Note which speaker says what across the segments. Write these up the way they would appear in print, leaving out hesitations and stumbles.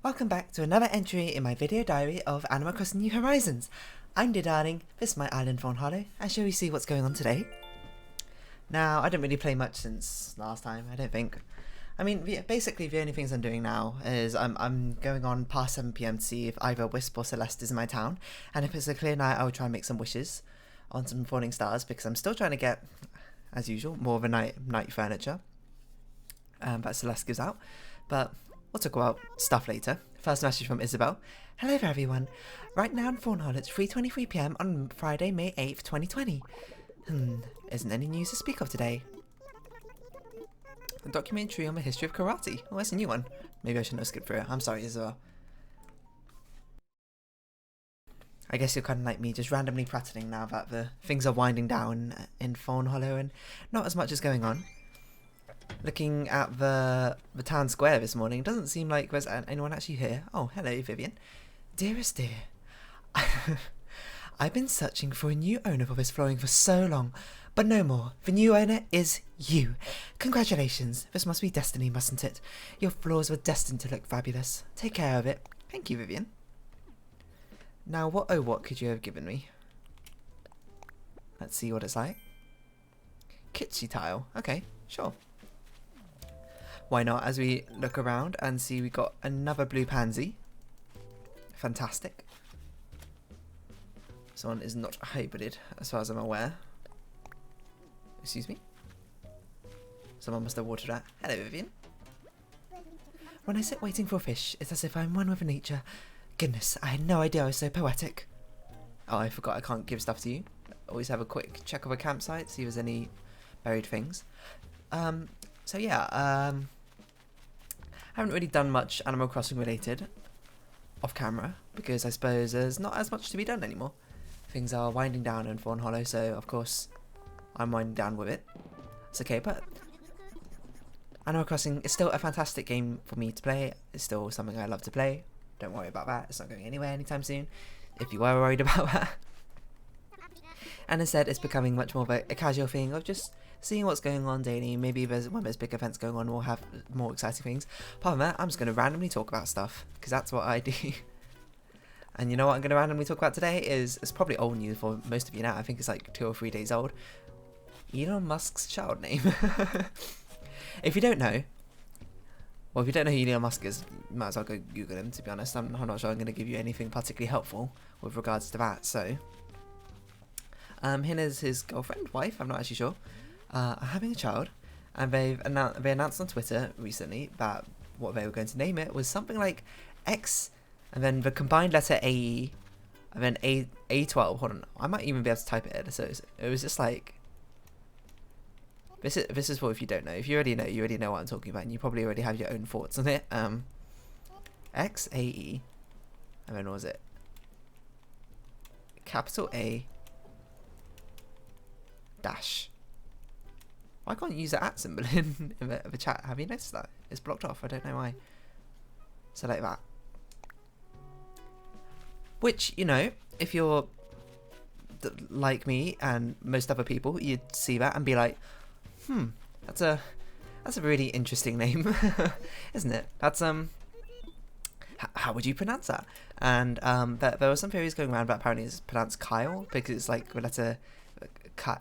Speaker 1: Welcome back to another entry in my video diary of Animal Crossing New Horizons. I'm dear darling, this is my island Fawnhollow, and shall we see what's going on today? Now, I didn't really play much since last time, I don't think. I mean, basically the only things I'm doing now is I'm going on past 7 PM to see if either Wisp or Celeste is in my town, and if it's a clear night I'll try and make some wishes on some falling stars, because I'm still trying to get, as usual, more of a night furniture that Celeste gives out, but we'll talk about stuff later. First message from Isabel. Hello there everyone. Right now in Fawnhollow it's 3:23 PM on Friday, May 8th, 2020. Isn't any news to speak of today? A documentary on the history of karate. Oh, that's a new one. Maybe I shouldn't have skipped through it. I'm sorry, Isabel. I guess you're kind of like me, just randomly prattling now that the things are winding down in Fawnhollow and not as much is going on. Looking at the town square this morning, it doesn't seem like there's anyone actually here. Oh, hello, Vivian. Dearest dear, I've been searching for a new owner for this flooring for so long, but no more. The new owner is you. Congratulations. This must be destiny, mustn't it? Your floors were destined to look fabulous. Take care of it. Thank you, Vivian. Now, what could you have given me? Let's see what it's like. Kitschy tile. Okay, sure. Why not, as we look around and see we got another blue pansy. Fantastic. This one is not hybrided, as far as I'm aware. Excuse me? Someone must have watered that. Hello, Vivian. When I sit waiting for a fish, it's as if I'm one with nature. Goodness, I had no idea I was so poetic. Oh, I forgot I can't give stuff to you. Always have a quick check of a campsite, see if there's any buried things. So yeah, haven't really done much Animal Crossing related off camera because I suppose there's not as much to be done anymore. Things are winding down in Fawnhollow, so of course I'm winding down with it. It's okay, but Animal Crossing is still a fantastic game for me to play. It's still something I love to play. Don't worry about that. It's not going anywhere anytime soon, if you were worried about that. And instead, it's becoming much more of a casual thing of just seeing what's going on daily. Maybe when there's big events going on, we'll have more exciting things. Apart from that, I'm just going to randomly talk about stuff, because that's what I do. And you know what I'm going to randomly talk about today is, it's probably old news for most of you now. I think it's like 2 or 3 days old. Elon Musk's child name. If you don't know, well, if you don't know who Elon Musk is, you might as well go Google him, to be honest. I'm not sure I'm going to give you anything particularly helpful with regards to that, so. Him is his girlfriend, wife, I'm not actually sure, are having a child, and they announced on Twitter recently that what they were going to name it was something like X, and then the combined letter AE, and then A12. Hold on, I might even be able to type it in. So it was just like, this is what, if you don't know. If you already know what I'm talking about, and you probably already have your own thoughts on it. XAE, and then what was it? Capital A dash. Why can't you use the @ symbol in the chat? Have you noticed that? It's blocked off. I don't know why. So like that. Which, you know, if you're like me and most other people, you'd see that and be like, that's a really interesting name, isn't it? That's how would you pronounce that? And there were some theories going around that apparently it's pronounced Kyle because it's like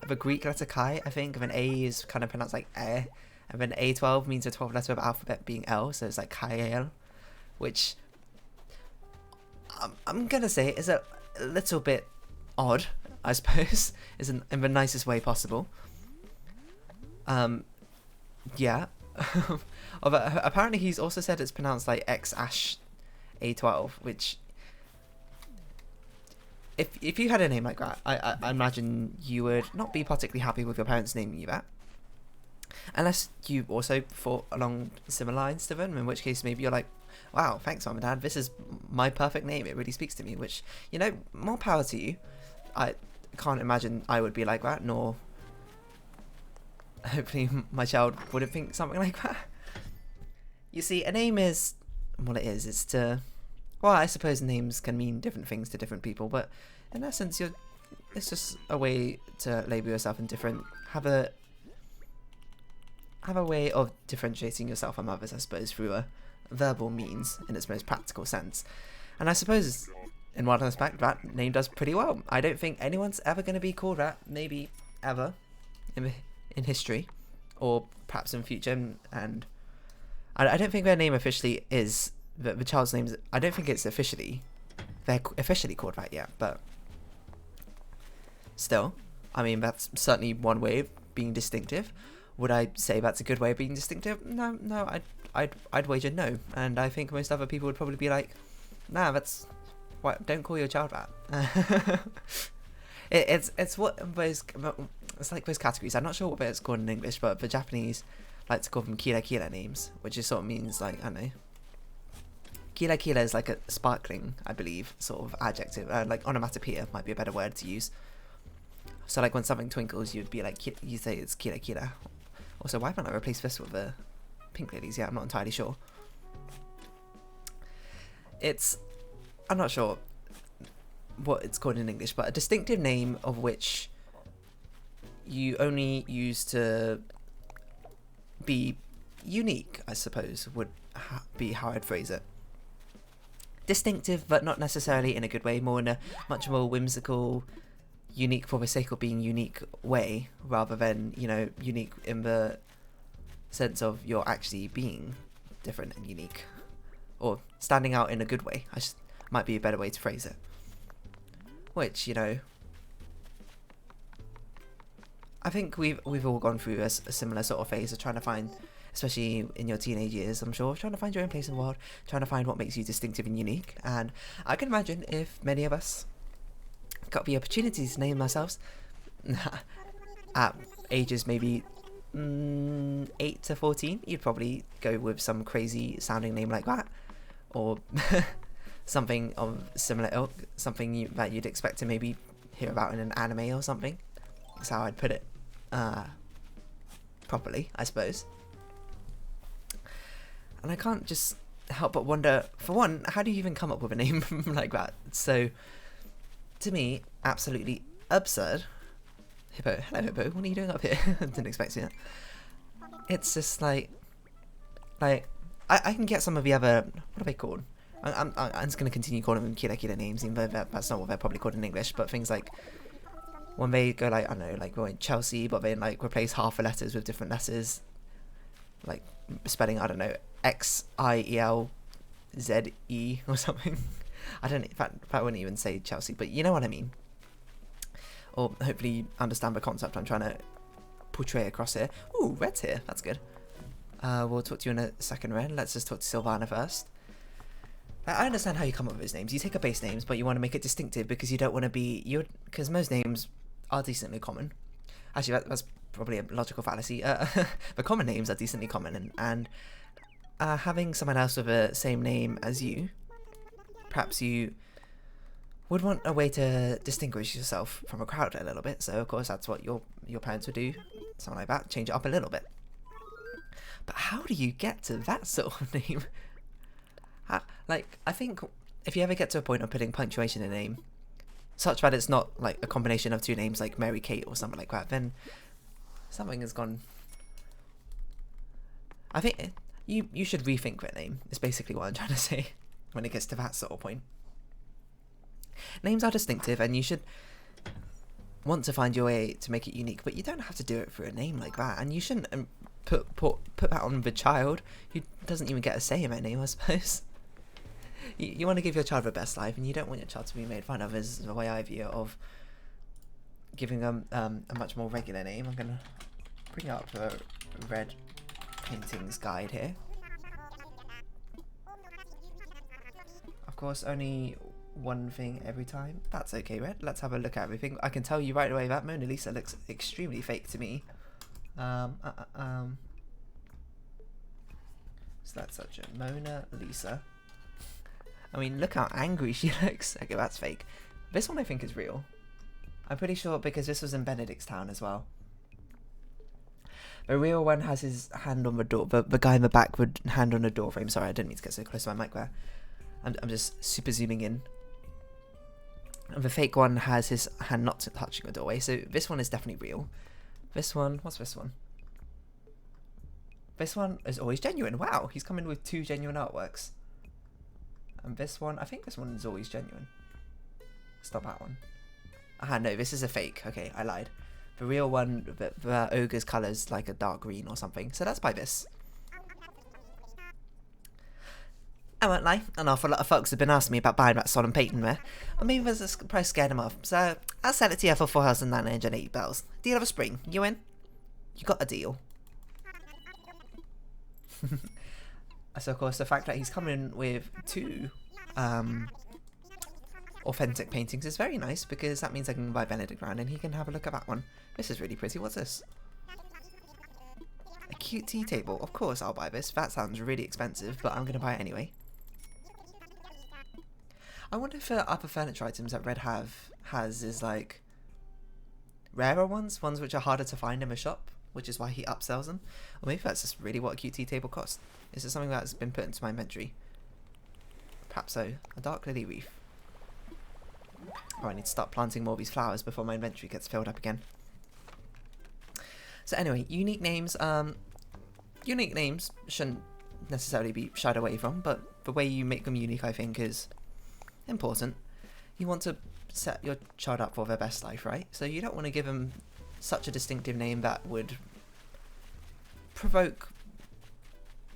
Speaker 1: the Greek letter Chi, I think, and then A is kind of pronounced like E, and then A12 means the 12th letter of the alphabet being L, so it's like Kyle, which I'm gonna say is a little bit odd, I suppose, in the nicest way possible. Yeah. Apparently he's also said it's pronounced like X-A12, which if you had a name like that, I imagine you would not be particularly happy with your parents naming you that. Unless you also thought along similar lines to them, in which case maybe you're like, wow, thanks mum and dad, this is my perfect name, it really speaks to me, which, you know, more power to you. I can't imagine I would be like that, nor hopefully my child wouldn't think something like that. You see, a name is what it is. It's to, well, I suppose names can mean different things to different people, but in essence, it's just a way to label yourself in different, have a way of differentiating yourself from others, I suppose, through verbal means in its most practical sense. And I suppose in one aspect that name does pretty well. I don't think anyone's ever going to be called that, maybe ever in history, or perhaps in future. And I don't think their name officially is the child's name. I don't think it's they're officially called that yet, but still, I mean, that's certainly one way of being distinctive. Would I say that's a good way of being distinctive? No, I'd wager no. And I think most other people would probably be like, nah, that's what. Don't call your child that. It's what those. It's like those categories. I'm not sure what it's called in English, but the Japanese like to call them kira names, which just sort of means like, I don't know. Kira is like a sparkling, I believe, sort of adjective. Like onomatopoeia might be a better word to use. So like when something twinkles, you'd be like, you say it's kira. Also, why haven't I replaced this with the pink ladies? Yeah, I'm not entirely sure. I'm not sure what it's called in English, but a distinctive name of which you only use to be unique, I suppose, would be how I'd phrase it. Distinctive, but not necessarily in a good way, more in a much more whimsical, unique for the sake of being unique way, rather than, you know, unique in the sense of you're actually being different and unique, or standing out in a good way. Might be a better way to phrase it. Which, you know, I think we've all gone through a similar sort of phase of trying to find, especially in your teenage years, I'm sure, trying to find your own place in the world, trying to find what makes you distinctive and unique. And I can imagine if many of us got the opportunity to name ourselves at ages maybe 8 to 14, you'd probably go with some crazy sounding name like that, or something of similar ilk, something that you'd expect to maybe hear about in an anime or something. That's how I'd put it properly, I suppose. And I can't just help but wonder, for one, how do you even come up with a name like that? So, to me, absolutely absurd. Hippo, hello Hippo, what are you doing up here? Didn't expect you. It's just like I can get some of the other, what are they called? I'm just going to continue calling them kira names, even though that's not what they're probably called in English, but things like when they go like, I don't know, like going Chelsea, but they like replace half the letters with different letters, like spelling, I don't know, Xielze or something. I don't know, in fact, I wouldn't even say Chelsea, but you know what I mean. Or hopefully you understand the concept I'm trying to portray across here. Ooh, Red's here, that's good. We'll talk to you in a second, Red. Let's just talk to Sylvana first. I understand how you come up with those names. You take a base names, but you want to make it distinctive because you don't want to be... Because most names are decently common. Actually, that's probably a logical fallacy. The common names are decently common, and having someone else with the same name as you, perhaps you would want a way to distinguish yourself from a crowd a little bit. So, of course, that's what your parents would do. Something like that. Change it up a little bit. But how do you get to that sort of name? Like, I think if you ever get to a point of putting punctuation in a name, such that it's not like a combination of two names like Mary Kate or something like that, then something has gone. I think you should rethink that name, is basically what I'm trying to say when it gets to that sort of point. Names are distinctive and you should want to find your way to make it unique, but you don't have to do it through a name like that, and you shouldn't put that on the child who doesn't even get a say in that name, I suppose. You want to give your child the best life, and you don't want your child to be made fun of, is the way I view it, of giving them a much more regular name. I'm going to bring up the Red Paintings guide here. Of course, only one thing every time. That's okay, Red. Let's have a look at everything. I can tell you right away that Mona Lisa looks extremely fake to me. So that's such a Mona Lisa. I mean, look how angry she looks. Okay, that's fake. This one I think is real. I'm pretty sure because this was in Benedict as well. The real one has his hand on the door. The guy in the back would hand on the door frame. Sorry, I didn't mean to get so close to my mic there. I'm just super zooming in. And the fake one has his hand not touching the doorway. So this one is definitely real. This one, what's this one? This one is always genuine. Wow, he's coming with 2 genuine artworks. And this one, I think this one is always genuine. Stop that one. Ah, no, this is a fake. Okay, I lied. The real one, the ogre's colour is like a dark green or something. So let's buy this. I won't lie, an awful lot of folks have been asking me about buying that solemn painting there. Or maybe there's a price scared them off. So I'll sell it to you for 4,980 bells. Deal of a spring. You in? You got a deal. So of course the fact that he's coming with 2 authentic paintings is very nice, because that means I can buy Benedict round and he can have a look at that one. This is really pretty. What's this? A cute tea table. Of course I'll buy this. That sounds really expensive, but I'm going to buy it anyway. I wonder if other furniture items that Red has is like rarer ones which are harder to find in the shop, which is why he upsells them. Or maybe that's just really what a cute tea table costs. Is it something that's been put into my inventory? Perhaps so. A dark lily wreath. Oh, I need to start planting more of these flowers before my inventory gets filled up again. So anyway, unique names shouldn't necessarily be shied away from, but the way you make them unique, I think, is important. You want to set your child up for their best life, right? So you don't want to give them such a distinctive name that would provoke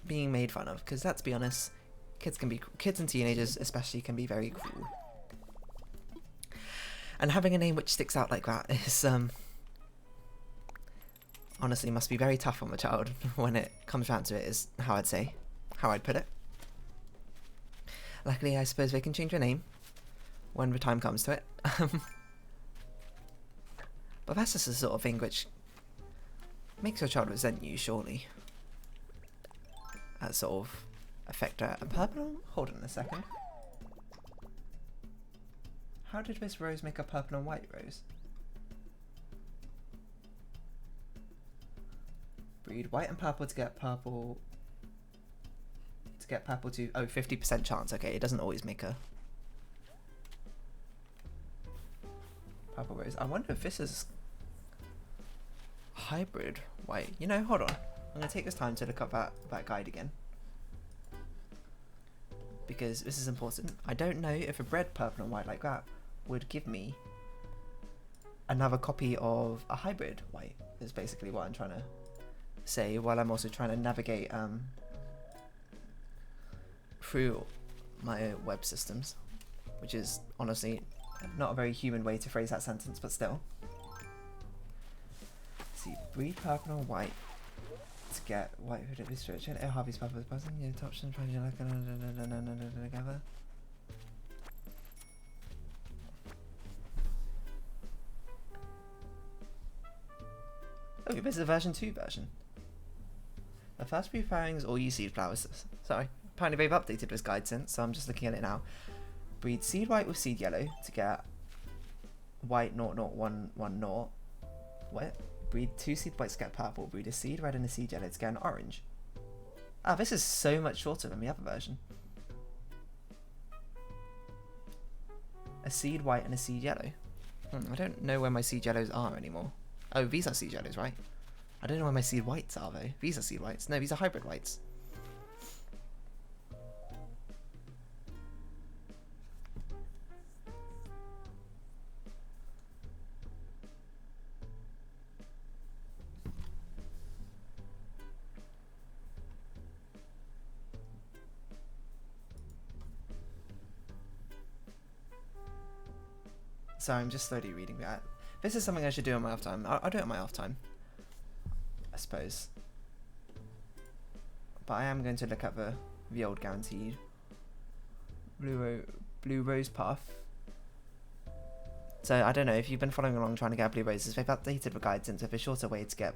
Speaker 1: being made fun of, because let's be honest, kids and teenagers especially can be very cruel. And having a name which sticks out like that is honestly must be very tough on the child when it comes round to it, is how I'd put it. Luckily, I suppose they can change their name when the time comes to it. But that's just the sort of thing which makes your child resent you, surely. That sort of affect a purple? Hold on a second. How did this rose make a purple and white rose? Breed white and purple to get purple. To get purple to 50% chance. Okay, it doesn't always make a purple rose. I wonder if this is hybrid white. You know, hold on. I'm gonna take this time to look up that guide again, because this is important. I don't know if a bred purple and white like that would give me another copy of a hybrid white, is basically what I'm trying to say, while I'm also trying to navigate through my web systems, which is honestly not a very human way to phrase that sentence, but still. Let's see, breed purple and white to get white hood at this stretch. Harvey's purple buzzing, your option trying to together. Oh, this is a version 2 version. The first few pairings all use seed flowers. Sorry, apparently they've updated this guide since, so I'm just looking at it now. Breed seed white with seed yellow to get white 00110. What? Breed 2 seed whites to get purple. Breed a seed red and a seed yellow to get an orange. Ah, this is so much shorter than the other version. A seed white and a seed yellow. I don't know where my seed yellows are anymore. Oh, these are seed yellows, right? I don't know where my seed whites are, though. These are seed whites. No, these are hybrid whites. Sorry, I'm just slowly reading that. This is something I should do on my off time. I'll do it on my off time, I suppose. But I am going to look at the old guaranteed blue rose path. So I don't know if you've been following along trying to get blue roses. They've updated the guide since with a shorter way to get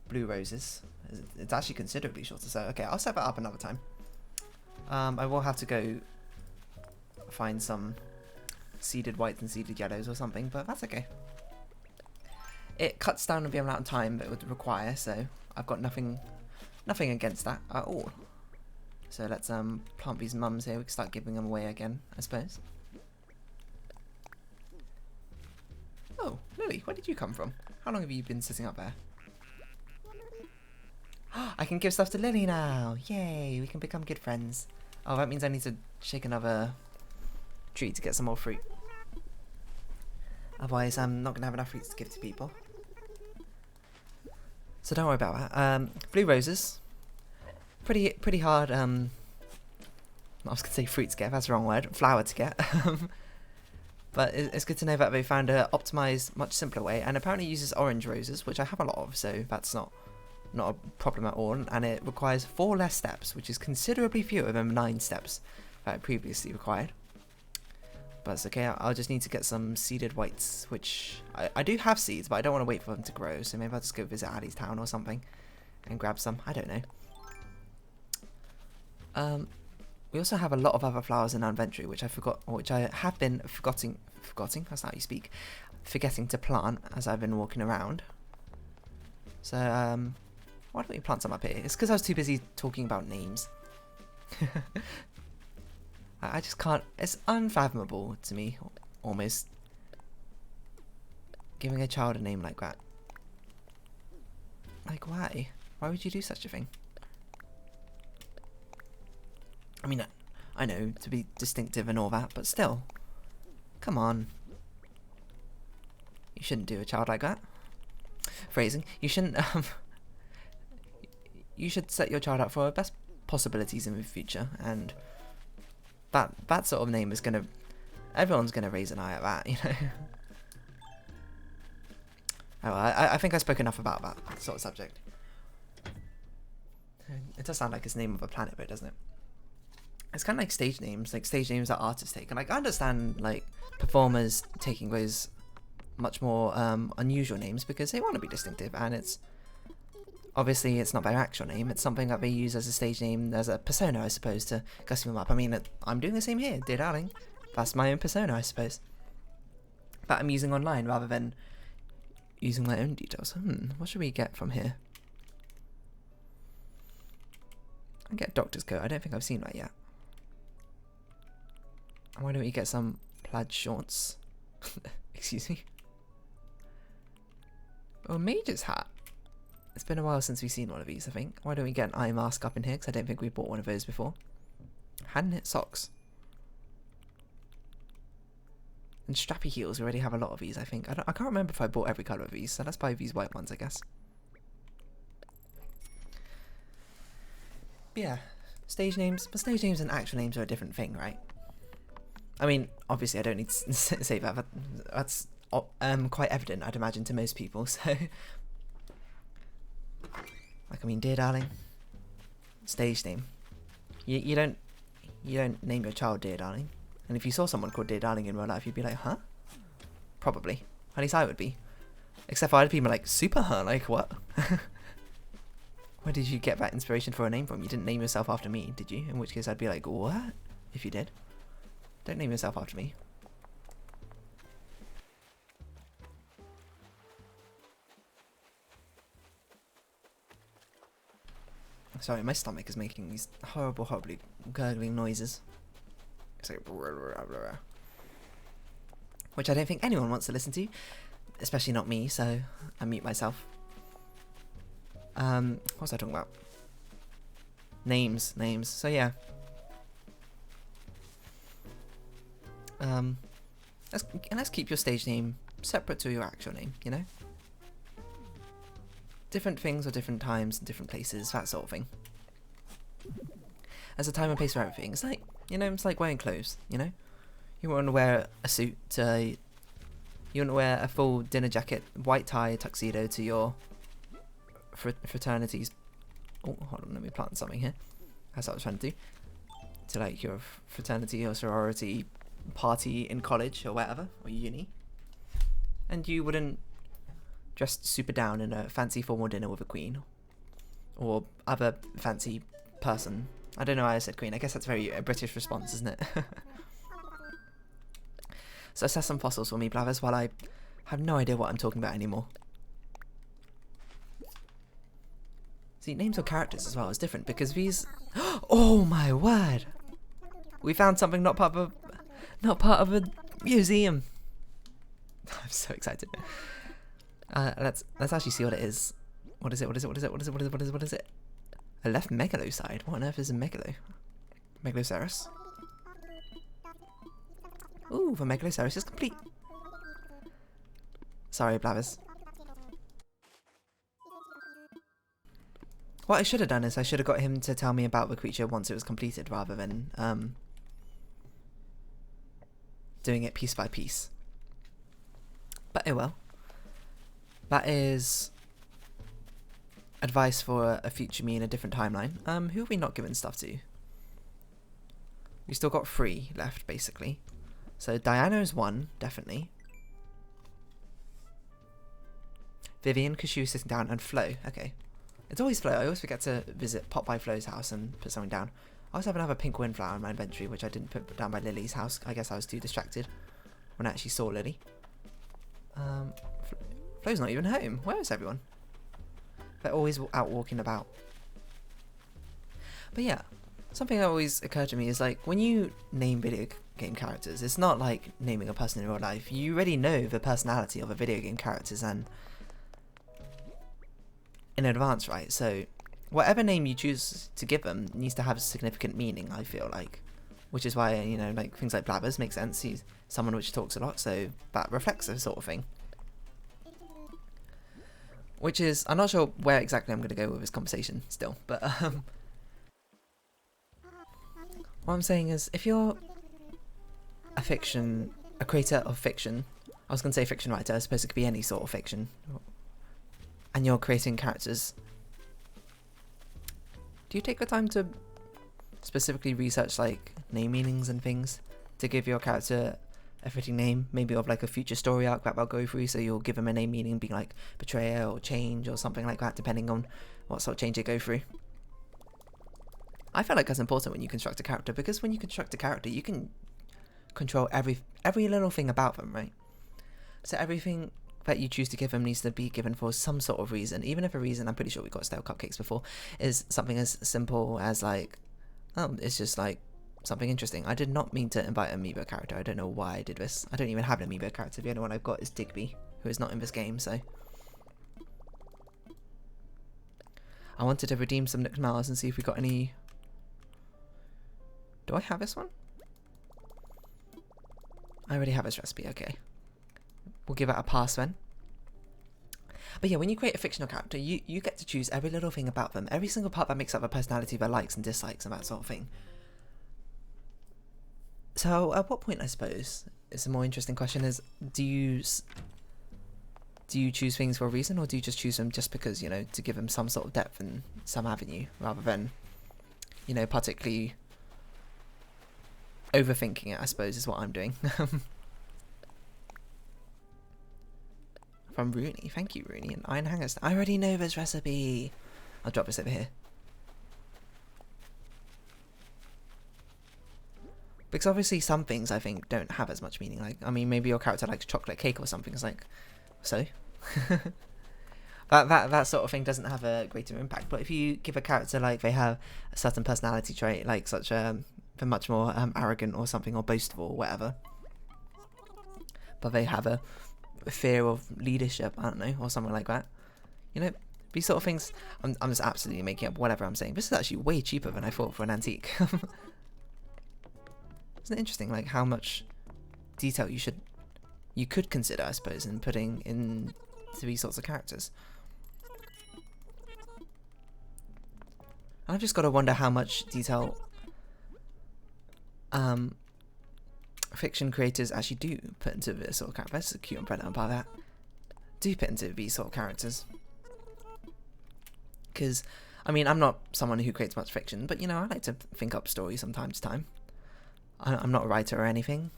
Speaker 1: blue roses. It's actually considerably shorter. So okay, I'll set that up another time. I will have to go find some seeded whites and seeded yellows or something, but that's okay. It cuts down on the amount of time that it would require, so I've got nothing against that at all. So let's plant these mums here. We can start giving them away again, I suppose. Oh, Lily, where did you come from? How long have you been sitting up there? I can give stuff to Lily now. Yay, we can become good friends. Oh, that means I need to shake another tree to get some more fruit. Otherwise, I'm not going to have enough fruits to give to people. So don't worry about that. Blue roses. Pretty hard, I was going to say fruit to get, that's the wrong word. Flower to get. But it's good to know that they found a optimised, much simpler way. And apparently uses orange roses, which I have a lot of, so that's not a problem at all. And it requires 4 less steps, which is considerably fewer than 9 steps that it previously required. But it's okay, I'll just need to get some seeded whites, which I do have seeds, but I don't want to wait for them to grow, so maybe I'll just go visit Addie's town or something and grab some. I don't know. We also have a lot of other flowers in our inventory, which I have been forgetting, that's not how you speak, forgetting to plant as I've been walking around. So, why don't we plant some up here? It's because I was too busy talking about names. I just can't, it's unfathomable to me, almost, giving a child a name like that. Like, why? Why would you do such a thing? I mean, I know, to be distinctive and all that, but still, come on. You shouldn't do a child like that. Phrasing. You shouldn't, you should set your child up for best possibilities in the future, and that sort of name is gonna, everyone's gonna raise an eye at that, you know. Oh, I think I spoke enough about that sort of subject. It does sound like it's the name of a planet, but doesn't it? It's kind of like stage names that artists take. And like, I understand like performers taking those much more unusual names because they want to be distinctive, and it's obviously it's not their actual name. It's something that they use as a stage name, as a persona, I suppose, to custom them up. I mean, I'm doing the same here, dear darling. That's my own persona, I suppose. That I'm using online rather than using my own details. What should we get from here? I get a doctor's coat. I don't think I've seen that yet. Why don't we get some plaid shorts? Excuse me. Oh, a mage's hat. It's been a while since we've seen one of these, I think. Why don't we get an eye mask up in here? Because I don't think we've bought one of those before. Hand knit socks. And strappy heels. We already have a lot of these, I think. I can't remember if I bought every colour of these, so let's buy these white ones, I guess. But yeah, stage names. But stage names and actual names are a different thing, right? I mean, obviously I don't need to say that. That's quite evident, I'd imagine, to most people, so... Like, I mean, dear darling, stage name. You don't name your child dear darling. And if you saw someone called dear darling in real life, you'd be like, huh? Probably. At least I would be. Except for I'd be like, super huh? Like, what? Where did you get that inspiration for a name from? You didn't name yourself after me, did you? In which case I'd be like, what? If you did. Don't name yourself after me. Sorry, my stomach is making these horribly gurgling noises. It's like... Which I don't think anyone wants to listen to. Especially not me, so I mute myself. What was I talking about? Names. So yeah. Let's keep your stage name separate to your actual name, you know? Different things or different times and different places, that sort of thing. There's a time and place for everything. It's like, you know, it's like wearing clothes, you know? You want to wear a suit to... You want to wear a full dinner jacket, white tie, tuxedo to your fraternities. Oh, hold on, let me plant something here. That's what I was trying to do. To like your fraternity or sorority party in college or whatever, or uni. And you wouldn't dressed super down in a fancy formal dinner with a queen or other fancy person. I don't know why I said queen. I guess that's very a British response, isn't it? So assess some fossils for me, Blathers, while I have no idea what I'm talking about anymore. See, names or characters as well is different because these... Oh my word! We found something not part of a museum. I'm so excited. Let's actually see what it is. What is it? A left megalo side? What on earth is a megalo? Megaloceros? Ooh, the Megaloceros is complete. Sorry, Blathers. What I should have done is I should have got him to tell me about the creature once it was completed rather than doing it piece by piece. But oh well. That is advice for a future me in a different timeline. Who have we not given stuff to? We still got 3 left, basically. So Diana is 1, definitely. Vivian, because she was sitting down, and Flo. Okay. It's always Flo. I always forget to pop by Flo's house and put something down. I also have another pink windflower in my inventory, which I didn't put down by Lily's house. I guess I was too distracted when I actually saw Lily. Flo's not even home. Where is everyone? They're always out walking about. But yeah, something that always occurred to me is like, when you name video game characters, it's not like naming a person in real life. You already know the personality of the video game characters and in advance, right? So whatever name you choose to give them needs to have a significant meaning, I feel like. Which is why, you know, like things like Blabbers make sense. He's someone which talks a lot, so that reflects this sort of thing. Which is, I'm not sure where exactly I'm going to go with this conversation still, but what I'm saying is, if you're a creator of fiction, I was going to say fiction writer, I suppose it could be any sort of fiction, and you're creating characters, do you take the time to specifically research like name meanings and things to give your character a fitting name, maybe of like a future story arc that they'll go through, so you'll give them a name meaning being like betrayal or change or something like that, depending on what sort of change they go through? I feel like that's important when you construct a character, because when you construct a character you can control every little thing about them, right? So everything that you choose to give them needs to be given for some sort of reason, even if a reason, I'm pretty sure we got stale cupcakes before, is something as simple as like, oh, it's just like something interesting. I did not mean to invite an amiibo character. I don't know why I did this. I don't even have an amiibo character. The only one I've got is Digby, who is not in this game, so I wanted to redeem some Nook Mars and see if we got any. Do I have this one? I already have this recipe, okay. We'll give it a pass then. But yeah, when you create a fictional character, you get to choose every little thing about them, every single part that makes up their personality, their likes and dislikes and that sort of thing. So at what point, I suppose, is a more interesting question is, do you choose things for a reason, or do you just choose them just because, you know, to give them some sort of depth and some avenue, rather than, you know, particularly overthinking it, I suppose, is what I'm doing. From Rooney, thank you Rooney, and Iron Hangers. I already know this recipe. I'll drop this over here. Because obviously some things I think don't have as much meaning. Like, I mean, maybe your character likes chocolate cake or something. It's like, so? that sort of thing doesn't have a greater impact. But if you give a character, like, they have a certain personality trait, like such a, they're much more arrogant or something, or boastful or whatever, but they have a fear of leadership, I don't know, or something like that. You know, these sort of things, I'm just absolutely making up whatever I'm saying. This is actually way cheaper than I thought for an antique. Isn't it interesting, like, how much detail you could consider, I suppose, in putting into these sorts of characters? And I've just got to wonder how much detail fiction creators actually do put into this sort of character. That's a cute umbrella by that. Do put into these sort of characters. Because, I mean, I'm not someone who creates much fiction, but, you know, I like to think up stories from time to time. I'm not a writer or anything.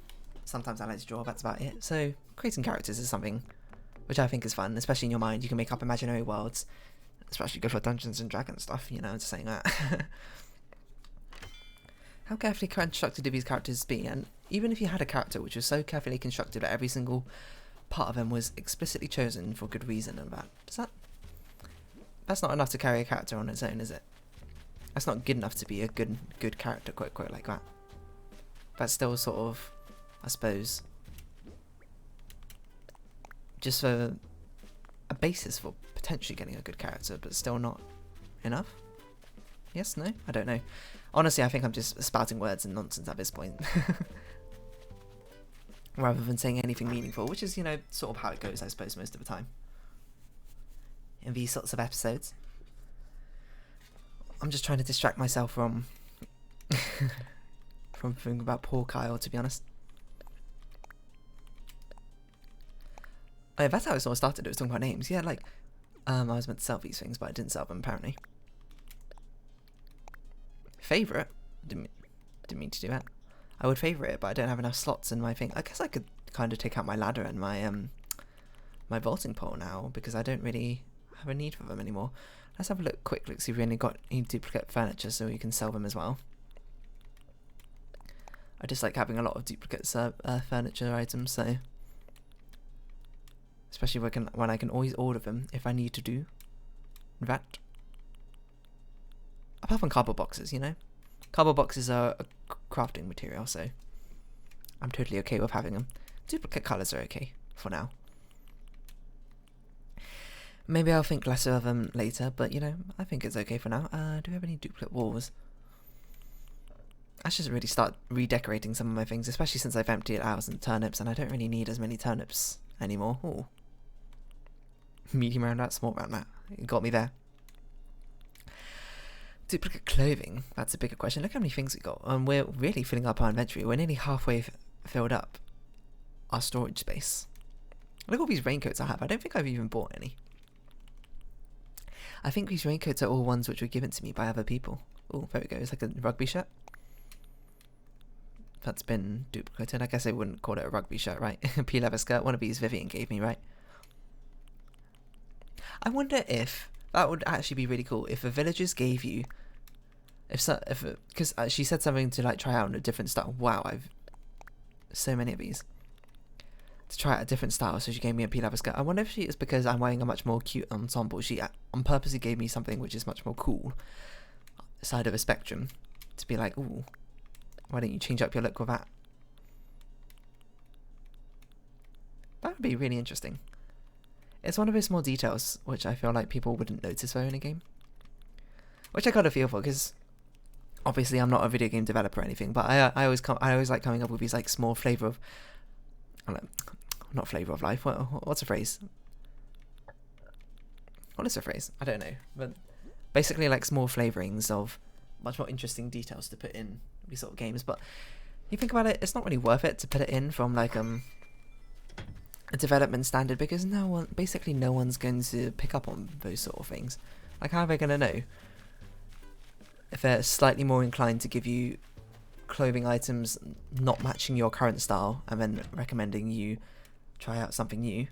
Speaker 1: Sometimes I like to draw, that's about it. So, creating characters is something which I think is fun, especially in your mind. You can make up imaginary worlds, especially go for Dungeons and Dragons stuff, you know, just saying that. How carefully constructed do these characters be? And even if you had a character which was so carefully constructed that every single part of them was explicitly chosen for good reason and that's not enough to carry a character on its own, is it? That's not good enough to be a good character, quote like that. That's still sort of, I suppose, just for a basis for potentially getting a good character, but still not enough. Yes, no? I don't know. Honestly, I think I'm just spouting words and nonsense at this point. Rather than saying anything meaningful, which is, you know, sort of how it goes, I suppose, most of the time. In these sorts of episodes. I'm just trying to distract myself from from thinking about poor Kyle, to be honest. Oh, that's how it sort of started. It was talking about names. Yeah, like, I was meant to sell these things, but I didn't sell them, apparently. Favourite? Didn't mean to do that. I would favourite it, but I don't have enough slots in my thing. I guess I could kind of take out my ladder and my my vaulting pole now, because I don't really have a need for them anymore. Let's have a quick look, see if we only got any duplicate furniture so we can sell them as well. I just like having a lot of duplicate furniture items, so especially when I can always order them if I need to do that. Apart from cardboard boxes, you know, cardboard boxes are a crafting material, so I'm totally okay with having them. Duplicate colours are okay for now. Maybe I'll think lesser of them later, but you know, I think it's okay for now. Do we have any duplicate walls? I should really start redecorating some of my things, especially since I've emptied out some turnips, and I don't really need as many turnips anymore. Ooh. Medium round that, small round that. You got me there. Duplicate clothing, that's a bigger question. Look how many things we got. And we're really filling up our inventory. We're nearly halfway filled up our storage space. Look at all these raincoats I have. I don't think I've even bought any. I think these raincoats are all ones which were given to me by other people. Oh, there we go. It's like a rugby shirt. That's been duplicated. I guess I wouldn't call it a rugby shirt, right? Pea leather skirt. One of these Vivian gave me, right? I wonder if that would actually be really cool if the villagers gave you, because she said something to like try out a different style. Wow, I've so many of these to try out a different style. So she gave me a pea leather skirt. I wonder if it's because I'm wearing a much more cute ensemble. She on purposely gave me something which is much more cool side of a spectrum to be like, ooh, why don't you change up your look with that? That would be really interesting. It's one of those small details which I feel like people wouldn't notice though in a game. Which I got a feel for, because obviously I'm not a video game developer or anything, but I always like coming up with these like small flavour of, not flavour of life. What's a phrase? What is a phrase? I don't know, but basically like small flavourings of much more interesting details to put in these sort of games. But you think about it, it's not really worth it to put it in from like a development standard, because basically no one's going to pick up on those sort of things. Like, how are they going to know if they're slightly more inclined to give you clothing items not matching your current style and then recommending you try out something new?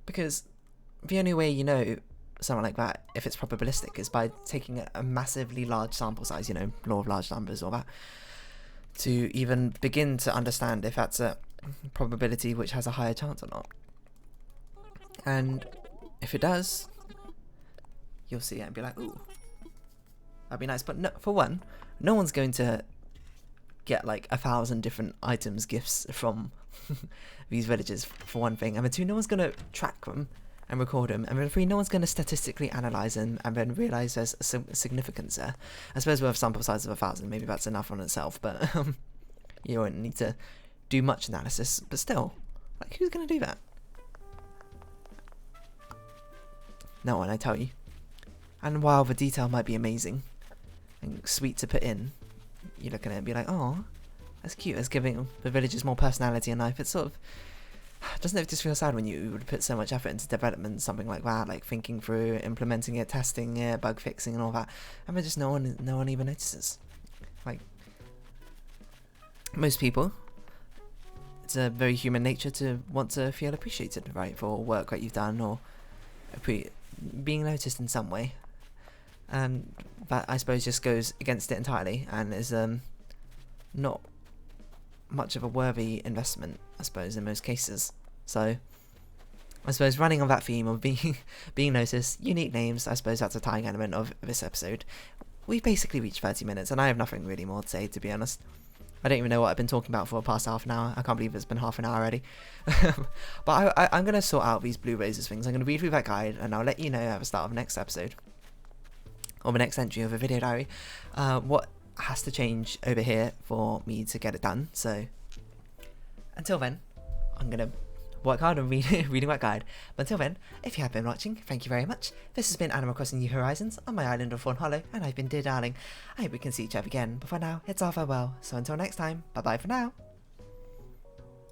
Speaker 1: Because the only way you know something like that, if it's probabilistic, is by taking a massively large sample size, you know, law of large numbers or that, to even begin to understand if that's a probability which has a higher chance or not. And if it does, you'll see it and be like, ooh, that'd be nice. But no, for one, no one's going to get like 1,000 different items, gifts from these villages, for one thing. And for two, no one's going to track them and record them. And for three, no one's going to statistically analyse them and then realise there's some significance there. I suppose with a sample size of 1,000, maybe that's enough on itself, but you don't need to do much analysis. But still, like, who's going to do that? No one, I tell you. And while the detail might be amazing and sweet to put in, you look at it and be like, oh, that's cute. It's giving the villagers more personality in life. It's sort of, doesn't it just feel sad when you would put so much effort into development, something like that, like thinking through, implementing it, testing it, bug fixing and all that, and then just no one even notices. Like, most people, it's a very human nature to want to feel appreciated, right, for work that you've done, or being noticed in some way. And that, I suppose, just goes against it entirely and is not much of a worthy investment, I suppose, in most cases. So I suppose running on that theme of being noticed, unique names, I suppose that's a tying element of this episode. We've basically reached 30 minutes and I have nothing really more to say, to be honest. I don't even know what I've been talking about for the past half an hour. I can't believe it's been half an hour already. But I'm going to sort out these blue roses things. I'm going to read through that guide and I'll let you know at the start of the next episode or my next entry of a video diary, what has to change over here for me to get it done. So until then, I'm going to work hard on reading that guide. But until then, if you have been watching, thank you very much. This has been Animal Crossing New Horizons on my island of Fawnhollow, and I've been Dear Darling. I hope we can see each other again, but for now, it's our farewell. So until next time, bye bye for now.